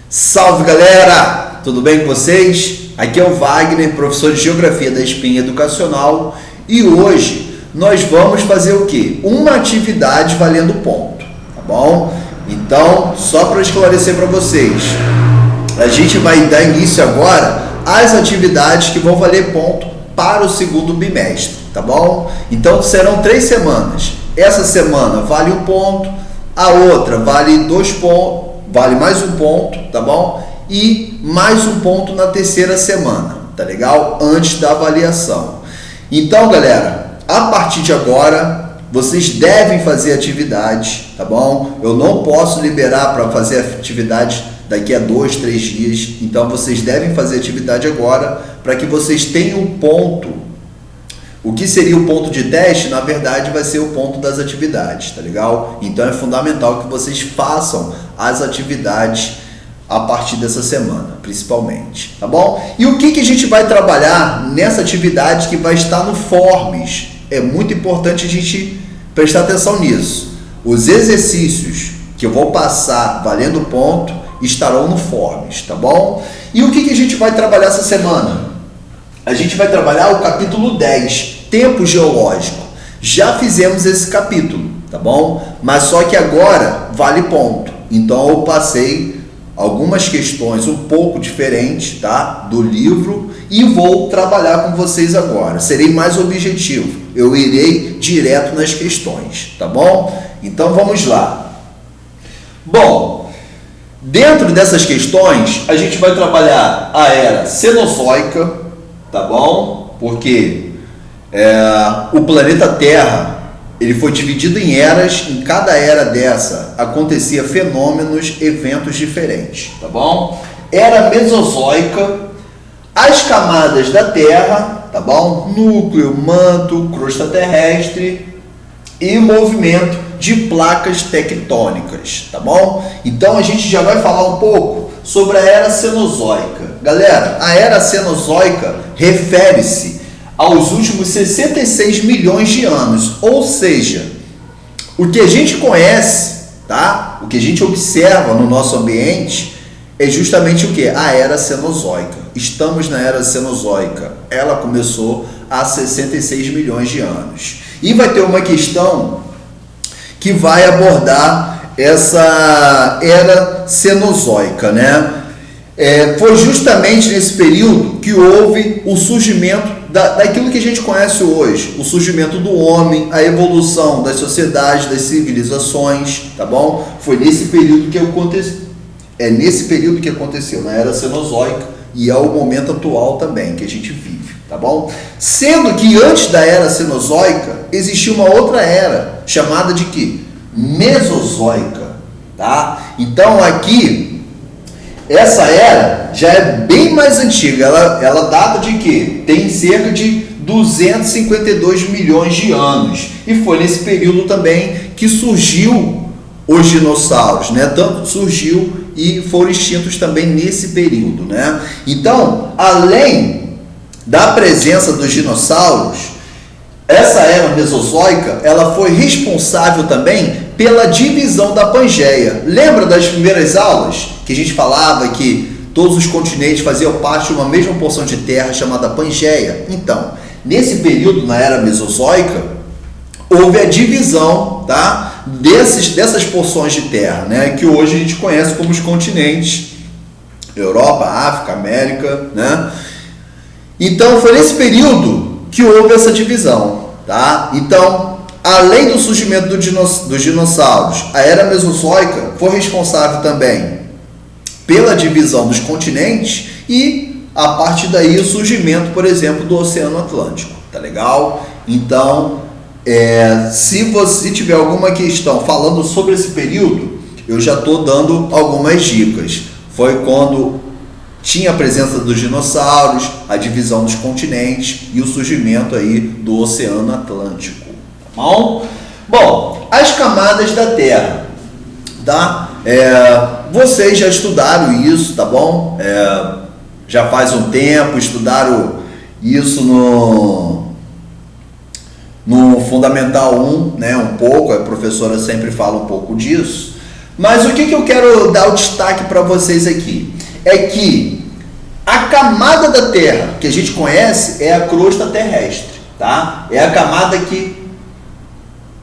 Salve galera, tudo bem com vocês? Aqui é o Wagner, professor de Geografia da Espinha Educacional, e hoje nós vamos fazer o quê? Uma atividade valendo ponto, tá bom? Então, só para esclarecer para vocês, a gente vai dar início agora às atividades que vão valer ponto para o segundo bimestre, tá bom? Então serão 3 semanas. Essa semana vale 1 ponto, a outra vale 2 pontos, vale mais 1 ponto, tá bom? E mais 1 ponto na terceira semana, tá legal? Antes da avaliação. Então, galera, a partir de agora, vocês devem fazer atividade, tá bom? Eu não posso liberar para fazer atividade daqui a 2, 3 dias. Então, vocês devem fazer atividade agora para que vocês tenham um ponto. O que seria o ponto de teste, na verdade, vai ser o ponto das atividades, tá legal? Então é fundamental que vocês façam as atividades a partir dessa semana, principalmente, tá bom? E o que a gente vai trabalhar nessa atividade que vai estar no Forms? É muito importante a gente prestar atenção nisso. Os exercícios que eu vou passar valendo ponto estarão no Forms, tá bom? E o que a gente vai trabalhar essa semana? A gente vai trabalhar o capítulo 10, Tempo Geológico. Já fizemos esse capítulo, tá bom? Mas só que agora vale ponto. Então eu passei algumas questões um pouco diferentes, tá? Do livro, e vou trabalhar com vocês agora. Serei mais objetivo. Eu irei direto nas questões, tá bom? Então vamos lá. Bom, dentro dessas questões a gente vai trabalhar a era Cenozoica, tá bom? Porque o planeta Terra, ele foi dividido em eras. Em cada era dessa acontecia fenômenos, eventos diferentes, tá bom? Era Mesozoica, as camadas da Terra, tá bom? Núcleo, manto, crosta terrestre e movimento de placas tectônicas, tá bom? Então a gente já vai falar um pouco sobre a era Cenozoica. Galera, a era Cenozoica refere-se aos últimos 66 milhões de anos, ou seja, o que a gente conhece, tá? O que a gente observa no nosso ambiente é justamente o que? A era Cenozoica. Estamos na era Cenozoica. Ela começou há 66 milhões de anos. E vai ter uma questão que vai abordar essa era Cenozoica, né? Foi justamente nesse período que houve o surgimento daquilo que a gente conhece hoje, o surgimento do homem, a evolução das sociedades, das civilizações, tá bom? Foi nesse período que aconteceu, nesse período que aconteceu, na era Cenozoica, e é o momento atual também que a gente vive, tá bom? Sendo que antes da era Cenozoica existia uma outra era, chamada de quê? Mesozoica, tá? Então aqui, essa era já é bem mais antiga, ela data de quê? Tem cerca de 252 milhões de anos, e foi nesse período também que surgiu os dinossauros, né? Tanto surgiu e foram extintos também nesse período, né? Então, além da presença dos dinossauros, essa era mesozoica, ela foi responsável também pela divisão da Pangeia. Lembra das primeiras aulas que a gente falava que todos os continentes faziam parte de uma mesma porção de terra chamada Pangeia? Então, nesse período, na era mesozoica, houve a divisão, tá, dessas porções de terra, né, que hoje a gente conhece como os continentes: Europa, África, América, né? Então, foi nesse período que houve essa divisão, tá? Então, além do surgimento dos dinossauros, a era mesozoica foi responsável também pela divisão dos continentes e, a partir daí, o surgimento, por exemplo, do Oceano Atlântico, tá legal? Então, se você tiver alguma questão falando sobre esse período, eu já estou dando algumas dicas. Foi quando tinha a presença dos dinossauros, a divisão dos continentes e o surgimento aí do Oceano Atlântico, tá bom? Bom, as camadas da Terra, tá? Vocês já estudaram isso, tá bom? Já faz um tempo, estudaram isso no Fundamental 1, né? Um pouco, a professora sempre fala um pouco disso. Mas o que eu quero dar o destaque para vocês aqui? É que a camada da Terra que a gente conhece é a crosta terrestre, tá? É a camada que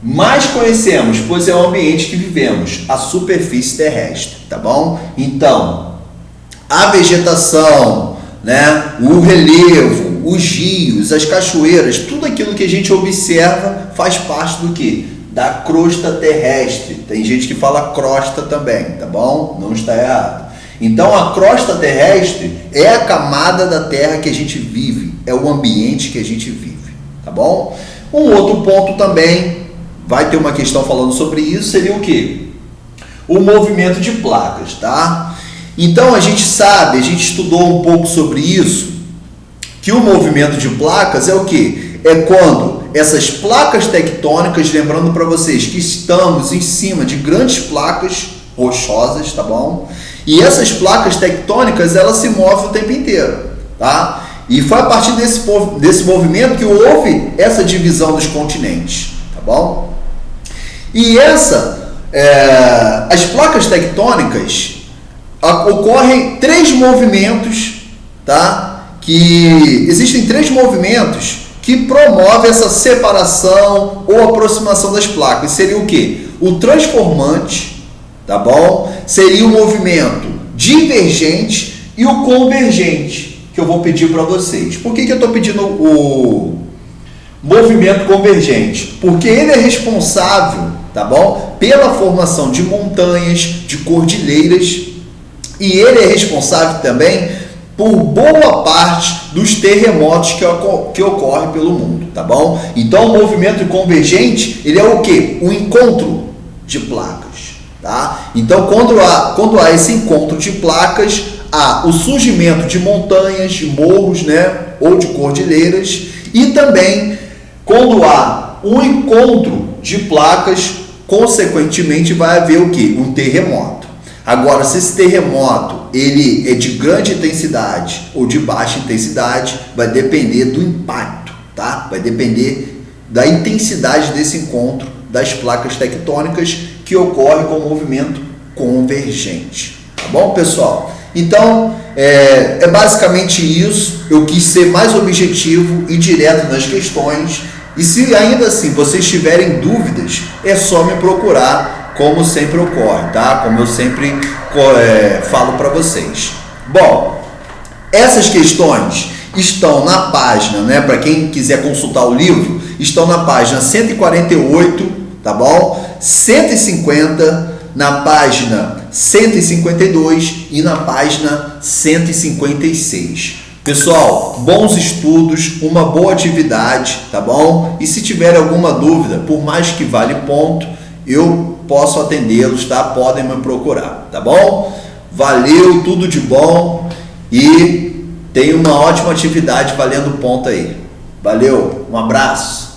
mais conhecemos, pois é o ambiente que vivemos, a superfície terrestre, tá bom? Então, a vegetação, né, o relevo, os rios, as cachoeiras, tudo aquilo que a gente observa faz parte do quê? Da crosta terrestre. Tem gente que fala crosta também, tá bom? Não está errado. Então, a crosta terrestre é a camada da Terra que a gente vive, é o ambiente que a gente vive, tá bom? Um outro ponto também, vai ter uma questão falando sobre isso, seria o quê? O movimento de placas, tá? Então, a gente sabe, a gente estudou um pouco sobre isso, que o movimento de placas é o quê? É quando essas placas tectônicas, lembrando para vocês que estamos em cima de grandes placas rochosas, tá bom? E essas placas tectônicas, elas se movem o tempo inteiro, tá? E foi a partir desse movimento que houve essa divisão dos continentes, tá bom? E as placas tectônicas, ocorrem três movimentos, tá? Que existem três movimentos que promovem essa separação ou aproximação das placas. Seria o quê? O transformante, tá bom? Seria o movimento divergente e o convergente, que eu vou pedir para vocês. Por que eu estou pedindo o movimento convergente? Porque ele é responsável, tá bom? Pela formação de montanhas, de cordilheiras, e ele é responsável também por boa parte dos terremotos que ocorrem pelo mundo, tá bom? Então, o movimento convergente, ele é o quê? O encontro de placas, tá? Então, quando há esse encontro de placas, há o surgimento de montanhas, de morros, né? Ou de cordilheiras, e também, quando há um encontro de placas, consequentemente, vai haver o quê? Um terremoto. Agora, se esse terremoto ele é de grande intensidade ou de baixa intensidade, vai depender do impacto, tá? Vai depender da intensidade desse encontro das placas tectônicas que ocorre com o movimento convergente. Tá bom, pessoal? Então, é basicamente isso. Eu quis ser mais objetivo e direto nas questões. E se ainda assim vocês tiverem dúvidas, é só me procurar, como sempre ocorre, tá? Como eu sempre falo para vocês. Bom, essas questões estão na página, né? Para quem quiser consultar o livro, estão na página 148, tá bom? 150, na página 152 e na página 156. Pessoal, bons estudos, uma boa atividade, tá bom? E se tiver alguma dúvida, por mais que vale ponto, eu posso atendê-los, tá? Podem me procurar, tá bom? Valeu, tudo de bom e tenha uma ótima atividade valendo ponto aí. Valeu, um abraço.